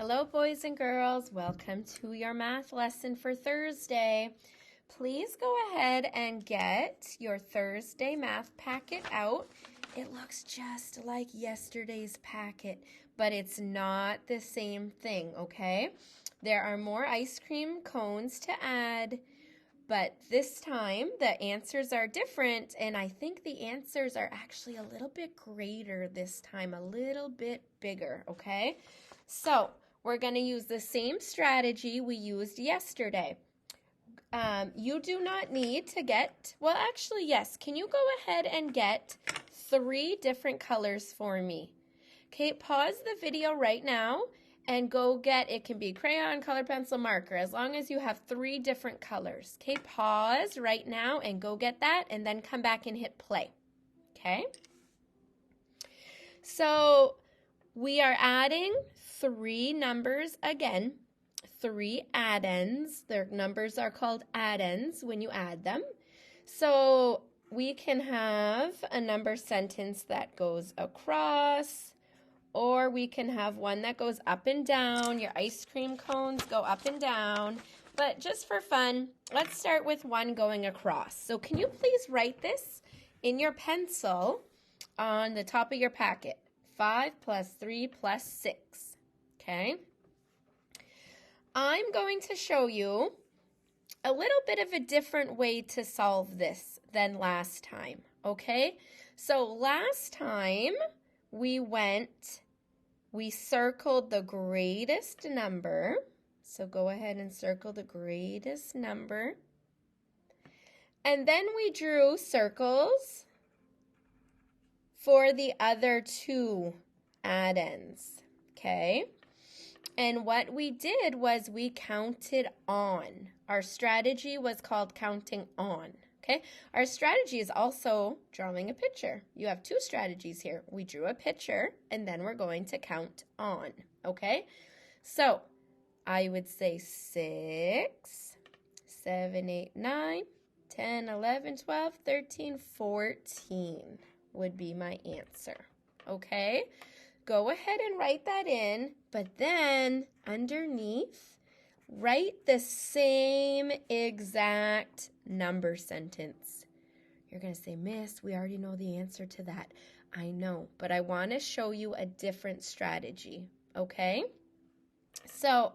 Hello, boys and girls. Welcome to your math lesson for Thursday. Please go ahead and get your Thursday math packet out. It looks just like yesterday's packet, but it's not the same thing, okay? There are more ice cream cones to add, but this time the answers are different, and I think the answers are actually a little bit greater this time, a little bit bigger, okay? So we're going to use the same strategy we used yesterday. You do not need to get, well, actually, yes. Can you go ahead and get 3 different colors for me? Okay, pause the video right now and go get, it can be crayon, color pencil, marker, as long as you have 3 different colors. Okay, pause right now and go get that, and then come back and hit play. Okay? So we are adding 3 numbers again, 3 addends. Their numbers are called addends when you add them. So we can have a number sentence that goes across, or we can have one that goes up and down. Your ice cream cones go up and down. But just for fun, let's start with one going across. So can you please write this in your pencil on the top of your packet? 5 plus 3 plus 6. Okay? I'm going to show you a little bit of a different way to solve this than last time. Okay? So last time we circled the greatest number. So go ahead and circle the greatest number. And then we drew circles for the other 2 addends, okay? And what we did was we counted on. Our strategy was called counting on, okay? Our strategy is also drawing a picture. You have 2 strategies here. We drew a picture, and then we're going to count on, okay? So I would say 6, 7, 8, 9, 10, 11, 12, 13, 14 would be my answer, okay? Go ahead and write that in, but then underneath, write the same exact number sentence. You're going to say, Miss, we already know the answer to that. I know, but I want to show you a different strategy, okay? So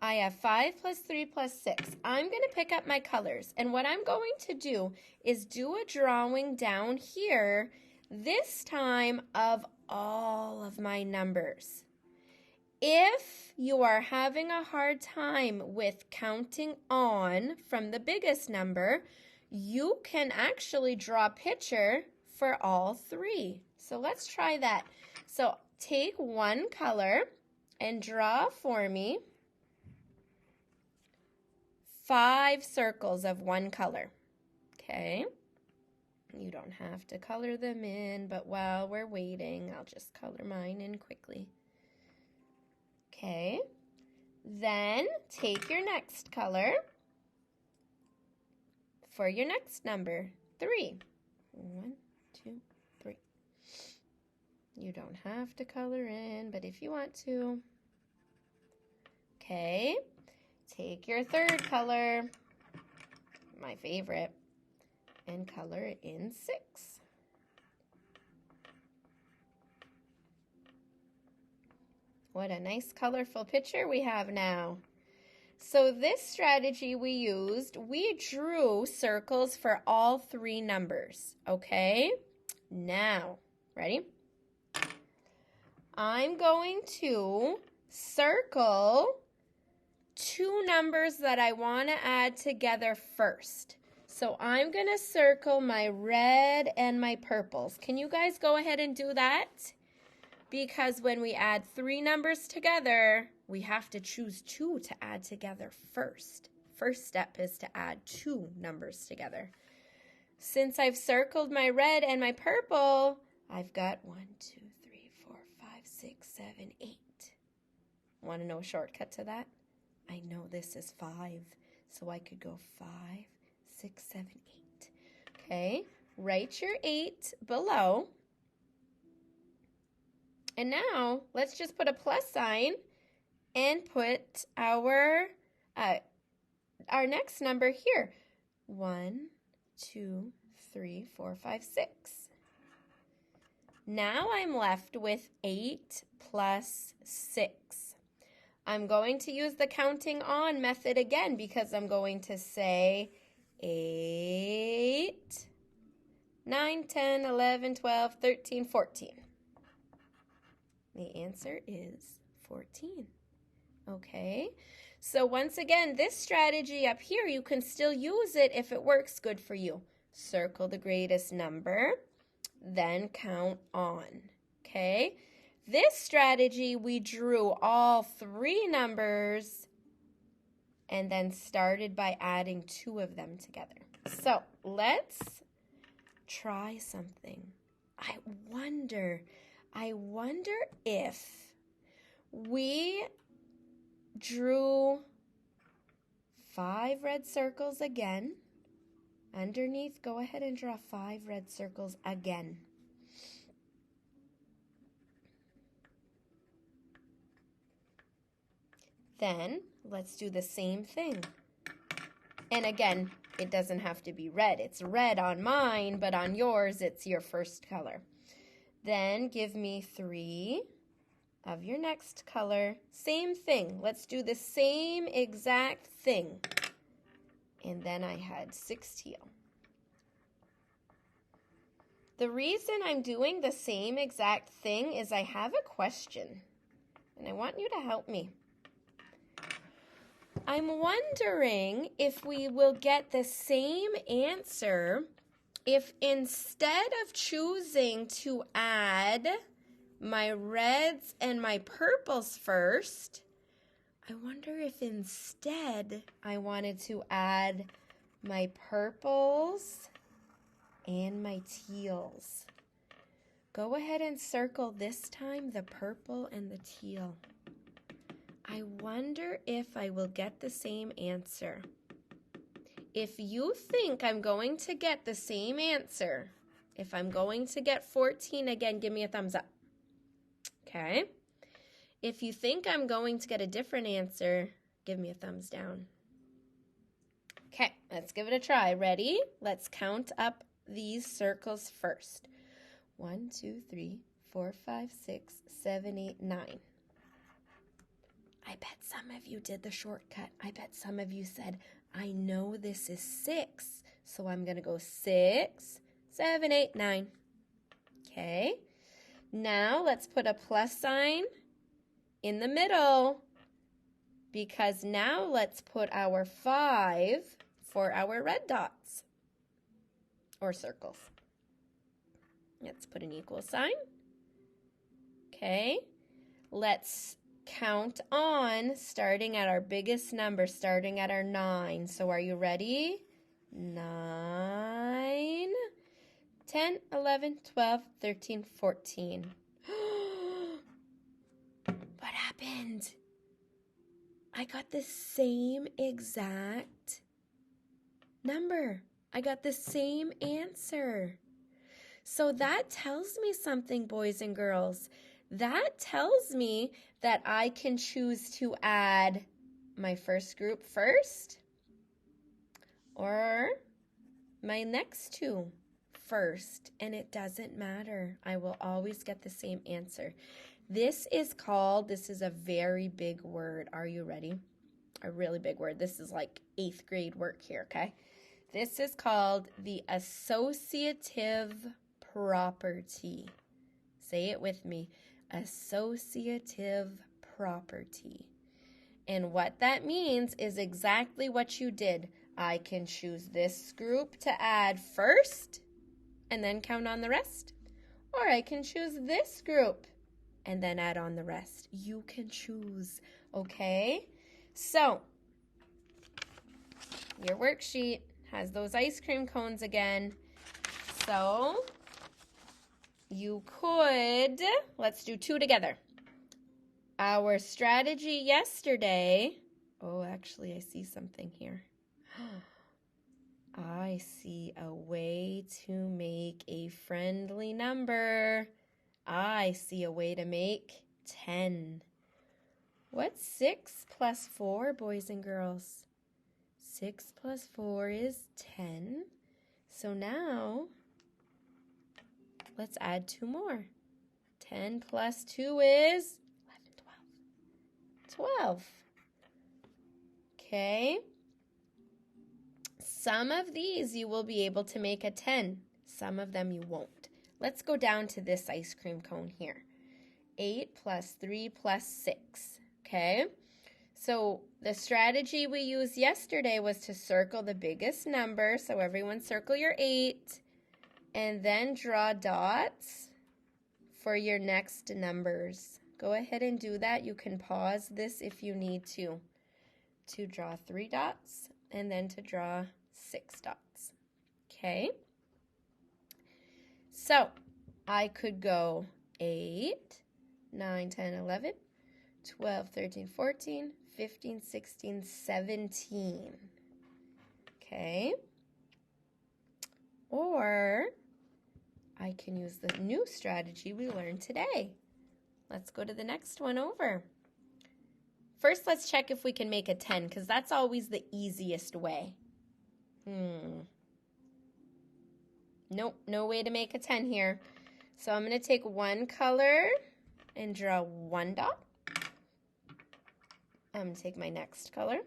I have 5 plus 3 plus 6. I'm going to pick up my colors, and what I'm going to do is do a drawing down here, this time of all of my numbers. If you are having a hard time with counting on from the biggest number, you can actually draw a picture for all 3. So let's try that. So take one color and draw for me 5 circles of one color, okay? You don't have to color them in, but while we're waiting, I'll just color mine in quickly. Okay, then take your next color for your next number, 3. 1, 2, 3. You don't have to color in, but if you want to. Okay, take your third color, my favorite, and color it in 6. What a nice colorful picture we have now. So this strategy we used, we drew circles for all 3 numbers, okay? Now, ready? I'm going to circle 2 numbers that I want to add together first. So I'm going to circle my red and my purples. Can you guys go ahead and do that? Because when we add 3 numbers together, we have to choose 2 to add together first. First step is to add 2 numbers together. Since I've circled my red and my purple, I've got 1, 2, 3, 4, 5, 6, 7, 8. Want to know a shortcut to that? I know this is 5, so I could go 5, 6, 7, 8. Okay, write your 8 below. And now, let's just put a plus sign and put our next number here. 1, 2, 3, 4, 5, 6. Now I'm left with 8 plus 6. I'm going to use the counting on method again because I'm going to say 8, 9, 10, 11, 12, 13, 14. The answer is 14. Okay, so once again, this strategy up here, you can still use it if it works good for you. Circle the greatest number, then count on. Okay, this strategy, we drew all 3 numbers and then started by adding 2 of them together. So let's try something. I wonder if we drew 5 red circles again. Underneath, go ahead and draw 5 red circles again. Then let's do the same thing. And again, it doesn't have to be red. It's red on mine, but on yours, it's your first color. Then give me 3 of your next color. Same thing. Let's do the same exact thing. And then I had 6 teal. The reason I'm doing the same exact thing is I have a question, and I want you to help me. I'm wondering if we will get the same answer if instead of choosing to add my reds and my purples first, I wonder if instead I wanted to add my purples and my teals. Go ahead and circle this time the purple and the teal. I wonder if I will get the same answer. If you think I'm going to get the same answer, if I'm going to get 14 again, give me a thumbs up. Okay? If you think I'm going to get a different answer, give me a thumbs down. Okay, let's give it a try. Ready? Let's count up these circles first. 1, 2, 3, 4, 5, 6, 7, 8, 9. I bet some of you did the shortcut. I bet some of you said, I know this is 6, so I'm going to go 6, 7, 8, 9. Okay, now let's put a plus sign in the middle because now let's put our 5 for our red dots or circles. Let's put an equal sign. Okay, let's count on starting at our biggest number, starting at our 9. So are you ready? 9, 10, 11, 12, 13, 14. What happened? I got the same exact number. I got the same answer. So that tells me something, boys and girls. That tells me that I can choose to add my first group first or my next 2 first, and it doesn't matter. I will always get the same answer. This is a very big word. Are you ready? A really big word. This is like 8th grade work here, okay? This is called the associative property. Say it with me. Associative property. And what that means is exactly what you did. I can choose this group to add first and then count on the rest. Or I can choose this group and then add on the rest. You can choose, okay? So, your worksheet has those ice cream cones again. So, you could, let's do 2 together. Our strategy yesterday, oh, actually, I see something here. I see a way to make a friendly number. I see a way to make 10. What's 6 plus 4, boys and girls? 6 plus 4 is 10. So now, let's add 2 more. 10 plus 2 is 12. Okay. Some of these you will be able to make a 10. Some of them you won't. Let's go down to this ice cream cone here. 8 plus 3 plus 6. Okay. So the strategy we used yesterday was to circle the biggest number. So everyone circle your 8 and then draw dots for your next numbers. Go ahead and do that. You can pause this if you need to draw 3 dots and then to draw 6 dots. Okay. So I could go 8, 9, 10, 11, 12, 13, 14, 15, 16, 17. Okay. Or I can use the new strategy we learned today. Let's go to the next one over. First, let's check if we can make a 10, because that's always the easiest way. Nope, no way to make a 10 here. So I'm going to take one color and draw 1 dot. I'm going to take my next color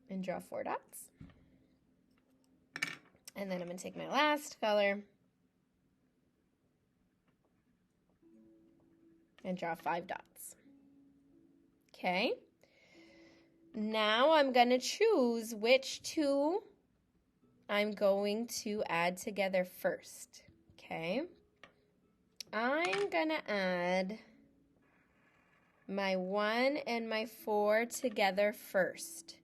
and draw 4 dots. And then I'm going to take my last color and draw 5 dots. Okay. Now I'm going to choose which 2 I'm going to add together first. Okay. I'm going to add my 1 and my 4 together first.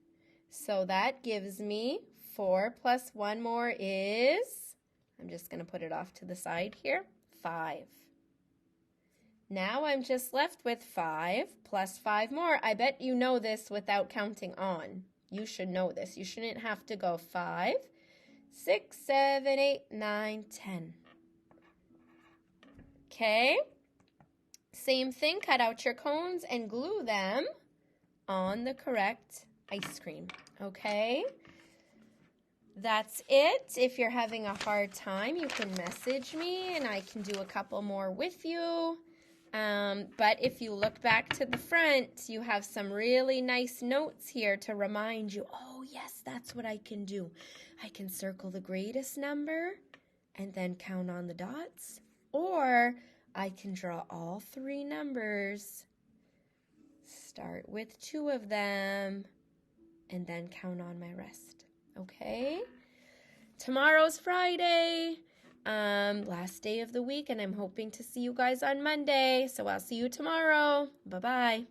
So that gives me 4 plus 1 more is, I'm just going to put it off to the side here, 5. Now I'm just left with 5 plus 5 more. I bet you know this without counting on. You should know this. You shouldn't have to go 5, 6, 7, 8, 9, 10. Okay. Same thing, cut out your cones and glue them on the correct ice cream, okay? That's it. If you're having a hard time, you can message me and I can do a couple more with you. But if you look back to the front, you have some really nice notes here to remind you, oh yes, that's what I can do. I can circle the greatest number and then count on the dots, or I can draw all 3 numbers, start with 2 of them, and then count on my rest. Okay? Tomorrow's Friday, last day of the week, and I'm hoping to see you guys on Monday. So I'll see you tomorrow. Bye-bye.